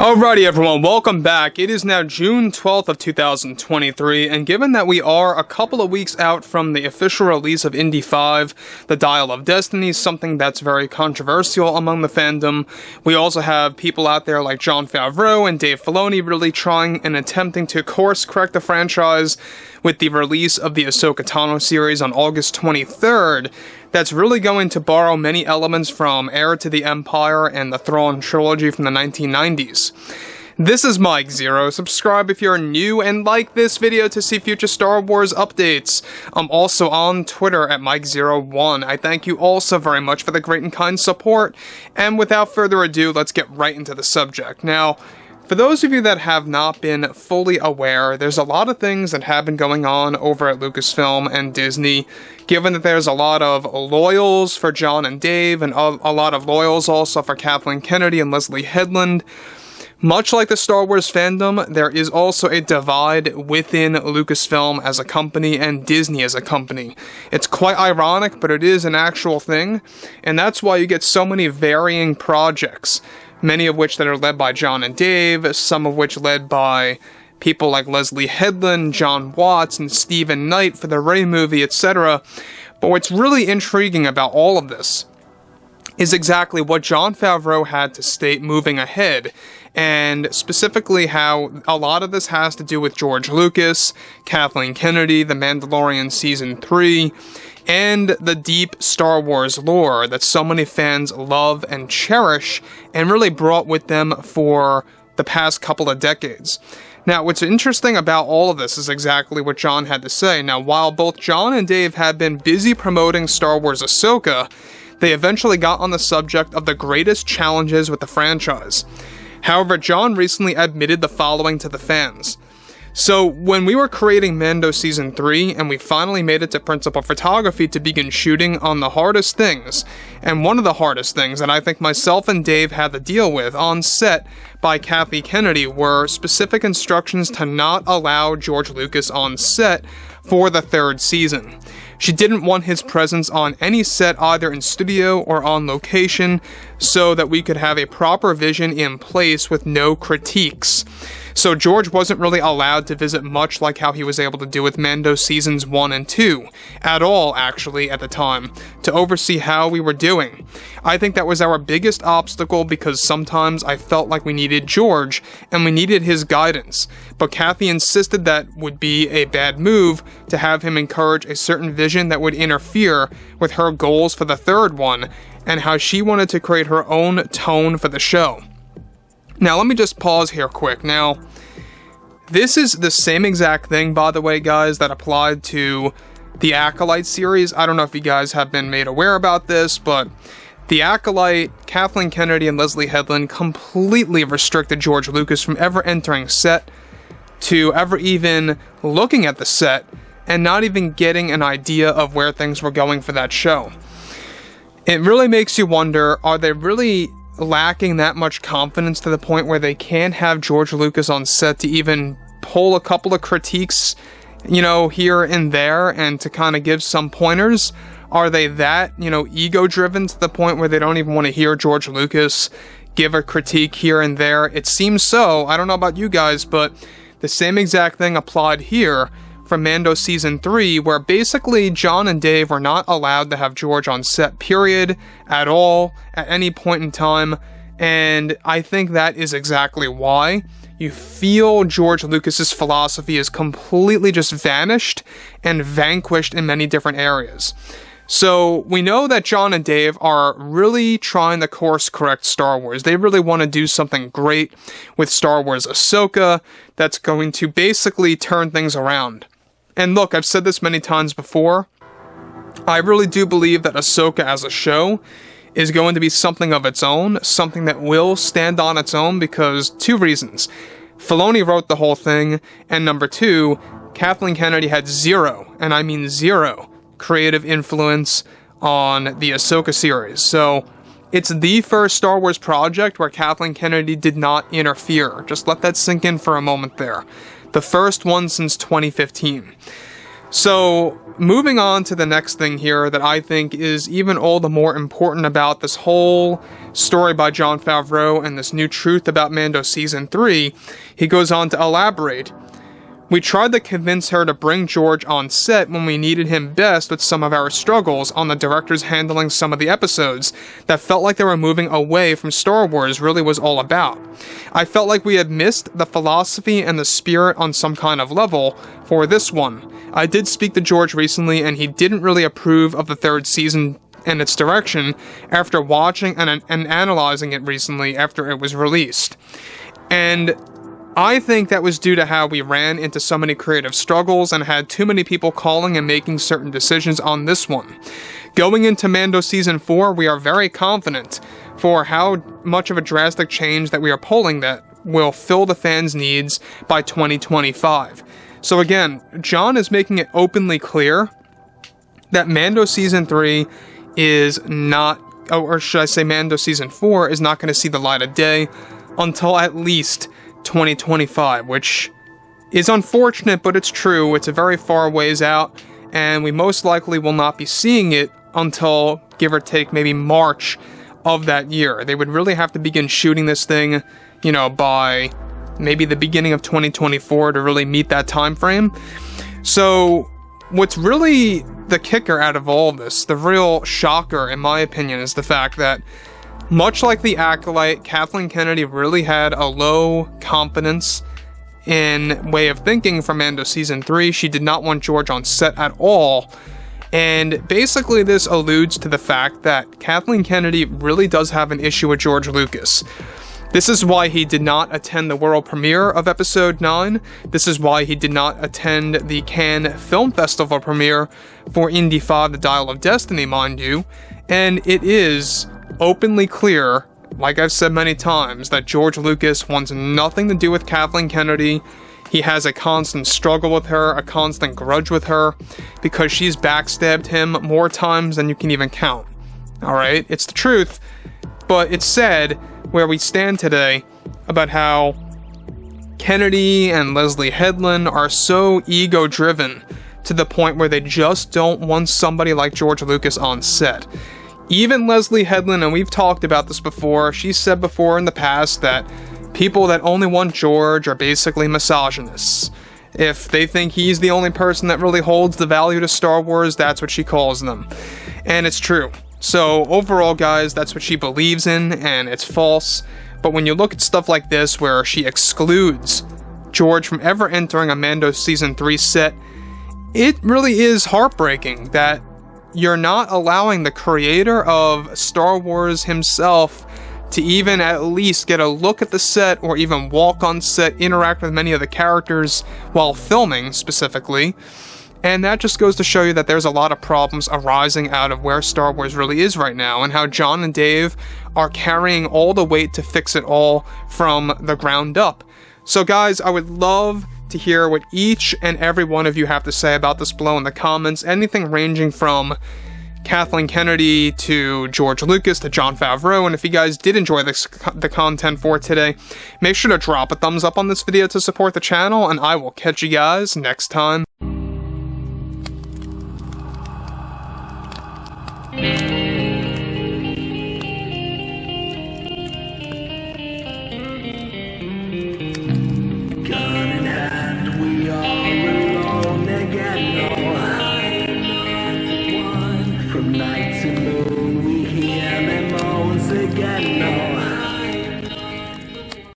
Alrighty everyone, welcome back. It is now June 12th of 2023, and given that we are a couple of weeks out from the official release of Indy 5, The Dial of Destiny, something that's very controversial among the fandom, we also have people out there like Jon Favreau and Dave Filoni really trying and attempting to course correct the franchise with the release of the Ahsoka Tano series on August 23rd. That's really going to borrow many elements from Heir to the Empire and the Thrawn trilogy from the 1990s. This is Mike Zero. Subscribe if you're new and like this video to see future Star Wars updates. I'm also on Twitter at Mike01. I thank you all so very much for the great and kind support. And without further ado, let's get right into the subject. Now, for those of you that have not been fully aware, there's a lot of things that have been going on over at Lucasfilm and Disney, given that there's a lot of loyals for Jon and Dave, and a lot of loyals also for Kathleen Kennedy and Leslie Headland. Much like the Star Wars fandom, there is also a divide within Lucasfilm as a company and Disney as a company. It's quite ironic, but it is an actual thing, and that's why you get so many varying projects. Many of which that are led by Jon and Dave, some of which led by people like Leslie Headland, John Watts, and Stephen Knight for the Rey movie, etc. But what's really intriguing about all of this is exactly what Jon Favreau had to state moving ahead, and specifically how a lot of this has to do with George Lucas, Kathleen Kennedy, The Mandalorian Season 3, and the deep Star Wars lore that so many fans love and cherish and really brought with them for the past couple of decades. Now, what's interesting about all of this is exactly what Jon had to say. Now, while both Jon and Dave had been busy promoting Star Wars Ahsoka, they eventually got on the subject of the greatest challenges with the franchise. However, Jon recently admitted the following to the fans. So, when we were creating Mando Season 3, and we finally made it to principal photography to begin shooting on the hardest things, and one of the hardest things that I think myself and Dave had to deal with on set by Kathleen Kennedy were specific instructions to not allow George Lucas on set for the third season. She didn't want his presence on any set either in studio or on location so that we could have a proper vision in place with no critiques. So George wasn't really allowed to visit much like how he was able to do with Mando Seasons 1 and 2, at all actually at the time, to oversee how we were doing. I think that was our biggest obstacle because sometimes I felt like we needed George and we needed his guidance, but Kathy insisted that would be a bad move to have him encourage a certain vision that would interfere with her goals for the third one and how she wanted to create her own tone for the show. Now, let me just pause here quick. Now, this is the same exact thing, by the way, guys, that applied to the Acolyte series. I don't know if you guys have been made aware about this, but the Acolyte, Kathleen Kennedy and Leslie Headland completely restricted George Lucas from ever entering set, to ever even looking at the set, and not even getting an idea of where things were going for that show. It really makes you wonder, are they really lacking that much confidence to the point where they can't have George Lucas on set to even pull a couple of critiques, here and there, and to kind of give some pointers? Are they that, ego-driven to the point where they don't even want to hear George Lucas give a critique here and there? It seems so. I don't know about you guys, but the same exact thing applied here from Mando Season 3, where basically Jon and Dave were not allowed to have George on set, period, at all, at any point in time, and I think that is exactly why you feel George Lucas's philosophy is completely just vanished and vanquished in many different areas. So, we know that Jon and Dave are really trying to course correct Star Wars. They really want to do something great with Star Wars Ahsoka that's going to basically turn things around. And look, I've said this many times before, I really do believe that Ahsoka as a show is going to be something of its own, something that will stand on its own because two reasons. Filoni wrote the whole thing, and number two, Kathleen Kennedy had zero, and I mean zero, creative influence on the Ahsoka series. So, it's the first Star Wars project where Kathleen Kennedy did not interfere. Just let that sink in for a moment there. The first one since 2015. So, moving on to the next thing here that I think is even all the more important about this whole story by Jon Favreau and this new truth about Mando Season 3, he goes on to elaborate. We tried to convince her to bring George on set when we needed him best with some of our struggles on the directors handling some of the episodes that felt like they were moving away from Star Wars really was all about. I felt like we had missed the philosophy and the spirit on some kind of level for this one. I did speak to George recently and he didn't really approve of the third season and its direction after watching and analyzing it recently after it was released. And I think that was due to how we ran into so many creative struggles and had too many people calling and making certain decisions on this one. Going into Mando Season 4, we are very confident for how much of a drastic change that we are pulling that will fill the fans' needs by 2025. So again, Jon is making it openly clear that Mando Season 3 is not, or should I say Mando Season 4 is not going to see the light of day until at least 2025, which is unfortunate, but it's true. It's a very far ways out, and we most likely will not be seeing it until, give or take, maybe March of that year. They would really have to begin shooting this thing, you know, by maybe the beginning of 2024 to really meet that time frame. So what's really the kicker out of all of this, the real shocker, in my opinion, is the fact that much like the Acolyte, Kathleen Kennedy really had a low confidence in way of thinking for Mando Season 3. She did not want George on set at all. And basically this alludes to the fact that Kathleen Kennedy really does have an issue with George Lucas. This is why he did not attend the world premiere of Episode 9. This is why he did not attend the Cannes Film Festival premiere for Indy 5, The Dial of Destiny, mind you. And it is openly clear, like I've said many times, that George Lucas wants nothing to do with Kathleen Kennedy. He has a constant struggle with her, a constant grudge with her, because she's backstabbed him more times than you can even count. Alright? It's the truth, but it's sad where we stand today about how Kennedy and Leslie Headland are so ego-driven to the point where they just don't want somebody like George Lucas on set. Even Leslie Headland, and we've talked about this before, she said before in the past that people that only want George are basically misogynists. If they think he's the only person that really holds the value to Star Wars, that's what she calls them. And it's true. So overall, guys, that's what she believes in, and it's false. But when you look at stuff like this, where she excludes George from ever entering a Mando Season 3 set, it really is heartbreaking that you're not allowing the creator of Star Wars himself to even at least get a look at the set or even walk on set, interact with many of the characters while filming specifically. And that just goes to show you that there's a lot of problems arising out of where Star Wars really is right now and how Jon and Dave are carrying all the weight to fix it all from the ground up. So guys, I would love to hear what each and every one of you have to say about this below in the comments. Anything ranging from Kathleen Kennedy to George Lucas to Jon Favreau. And if you guys did enjoy the content for today, make sure to drop a thumbs up on this video to support the channel, and I will catch you guys next time. From night to moon we hear them moans again.